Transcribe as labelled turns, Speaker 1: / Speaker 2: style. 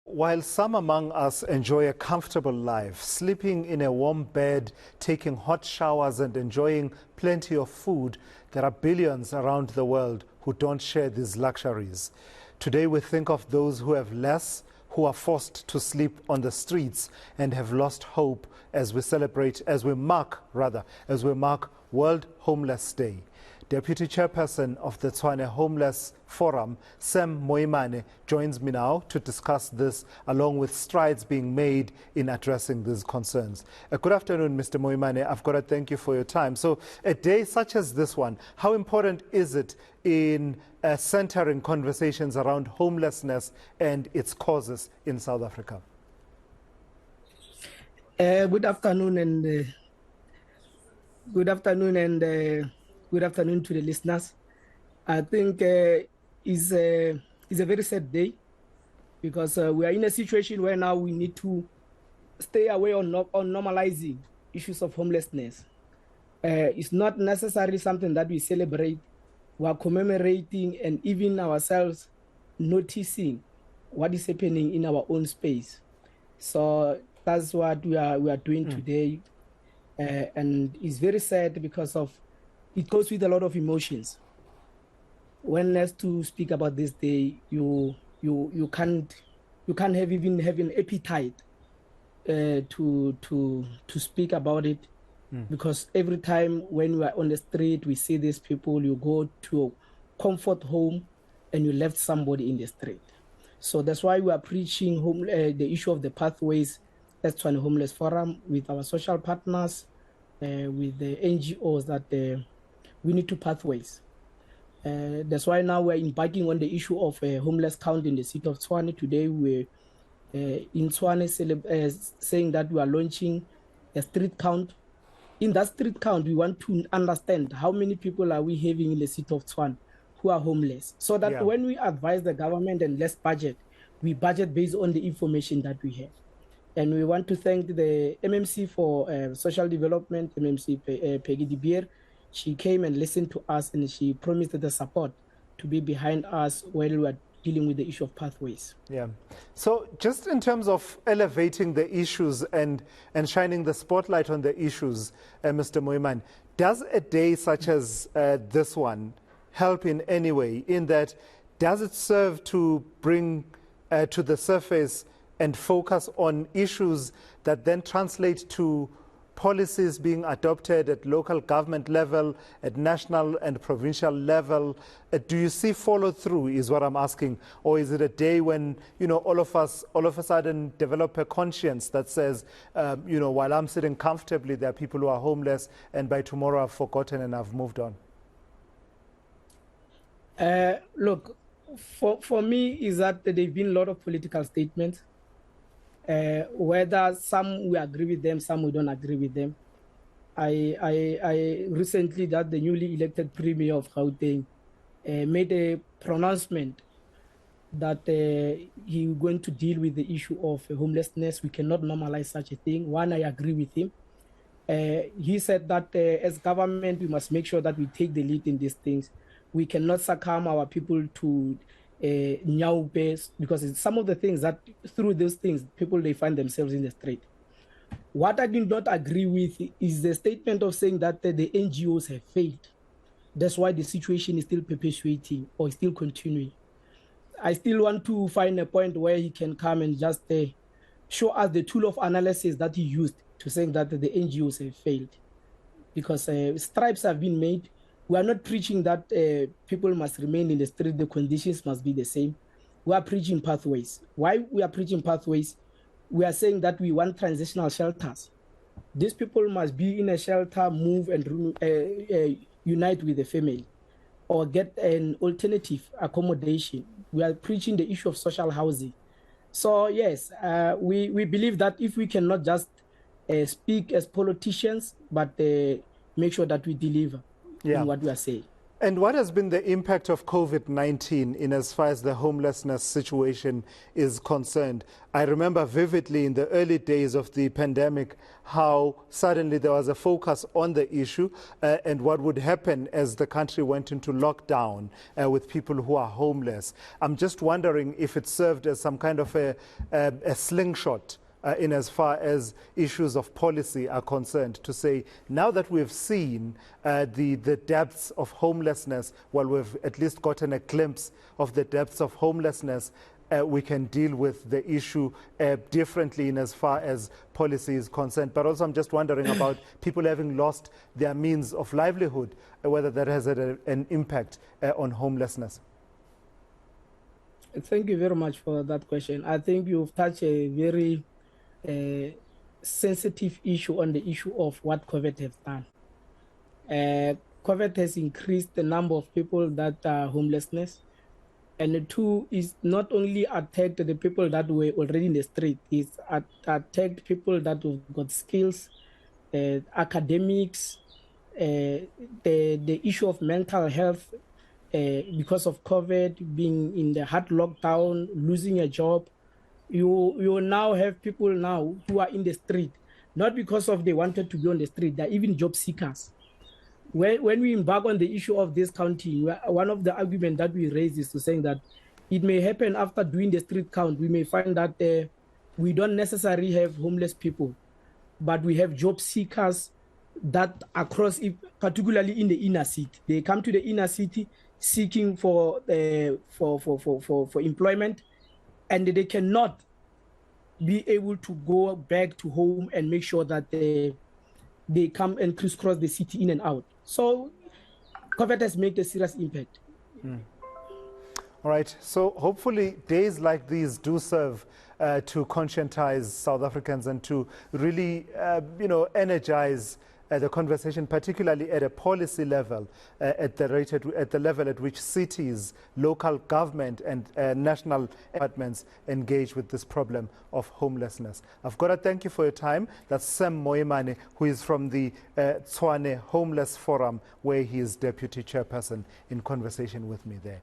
Speaker 1: While some among us enjoy a comfortable life, sleeping in a warm bed, taking hot showers and enjoying plenty of food, there are billions around the world who don't share these luxuries. Today we think of those who have less, who are forced to sleep on the streets and have lost hope as we mark World Homeless Day. Deputy Chairperson of the Tshwane Homeless Forum, Moimane, joins me now to discuss this along with strides being made in addressing these concerns. Good afternoon, Mr. Moimane. I've got to thank you for your time. So a day such as this one, how important is it in centering conversations around homelessness and its causes in South Africa?
Speaker 2: Good afternoon and good afternoon to the listeners. I think it's a very sad day because we are in a situation where now we need to stay away on normalizing issues of homelessness. It's not necessarily something that we celebrate. We are commemorating and even ourselves noticing what is happening in our own space. So that's what we are doing today. And it's very sad because of it goes with a lot of emotions. When asked to speak about this day, you can't even have an appetite to speak about it, because every time when we are on the street, we see these people. You go to a comfort home, and you left somebody in the street. So that's why we are preaching the issue of the pathways as Tshwane Homeless Forum with our social partners, with the NGOs that. We need two pathways. That's why now we're embarking on the issue of a homeless count in the city of Tshwane. Today we're in Tshwane saying that we are launching a street count. In that street count, we want to understand how many people are we having in the city of Tshwane who are homeless, so that when we advise the government and less budget, we budget based on the information that we have. And we want to thank the MMC for Social Development, MMC Peggy De Beer. She came and listened to us, and she promised the support to be behind us while we are dealing with the issue of pathways. Yeah.
Speaker 1: So just in terms of elevating the issues and shining the spotlight on the issues, Mr. Moimane, does a day such as this one help in any way? In that, does it serve to bring to the surface and focus on issues that then translate to policies being adopted at local government level, at national and provincial level? Do you see follow through is what I'm asking? Or is it a day when, all of us all of a sudden develop a conscience that says, while I'm sitting comfortably, there are people who are homeless, and by tomorrow I've forgotten and I've moved on?
Speaker 2: Look, for me is that there have been a lot of political statements. Whether some we agree with them, some we don't agree with them. I recently that the newly elected Premier of Gauteng made a pronouncement that he was going to deal with the issue of homelessness. We cannot normalize such a thing. One, I agree with him. He said that as government, we must make sure that we take the lead in these things. We cannot succumb our people to now base, because some of the things that through those things people they find themselves in the street. What I do not agree with is the statement of saying that the NGOs have failed. That's why the situation is still perpetuating or still continuing. I still want to find a point where he can come and just show us the tool of analysis that he used to saying that the NGOs have failed, because stripes have been made. We are not preaching that people must remain in the street, the conditions must be the same. We are preaching pathways. Why we are preaching pathways? We are saying that we want transitional shelters. These people must be in a shelter, move and unite with the family, or get an alternative accommodation. We are preaching the issue of social housing. So yes, we believe that if we cannot just speak as politicians, but make sure that we deliver in what we are saying.
Speaker 1: And what has been the impact of COVID-19 in as far as the homelessness situation is concerned? I remember vividly in the early days of the pandemic how suddenly there was a focus on the issue and what would happen as the country went into lockdown with people who are homeless. I'm just wondering if it served as some kind of a slingshot in as far as issues of policy are concerned, to say now that we've seen the depths of homelessness, well, we've at least gotten a glimpse of the depths of homelessness, we can deal with the issue differently in as far as policy is concerned. But also I'm just wondering about people having lost their means of livelihood, whether that has had an impact on homelessness.
Speaker 2: Thank you very much for that question. I think you've touched a very sensitive issue on the issue of what COVID has done. COVID has increased the number of people that are homelessness. And the two is not only attacked the people that were already in the street, it's attacked people that have got skills, academics, the issue of mental health because of COVID, being in the hard lockdown, losing a job. You now have people now who are in the street, not because of they wanted to be on the street, they're even job seekers. When we embark on the issue of discounting, one of the arguments that we raise is to saying that it may happen after doing the street count, we may find that we don't necessarily have homeless people, but we have job seekers that across, particularly in the inner city. They come to the inner city seeking for employment, and they cannot be able to go back to home and make sure that they come and crisscross the city in and out. So COVID has made a serious impact.
Speaker 1: All right, so hopefully days like these do serve to conscientize South Africans and to really, energize the conversation, particularly at a policy level, at the level at which cities, local government and national departments engage with this problem of homelessness. I've got to thank you for your time. That's Sam Moimane, who is from the Tshwane Homeless Forum, where he is Deputy Chairperson, in conversation with me there.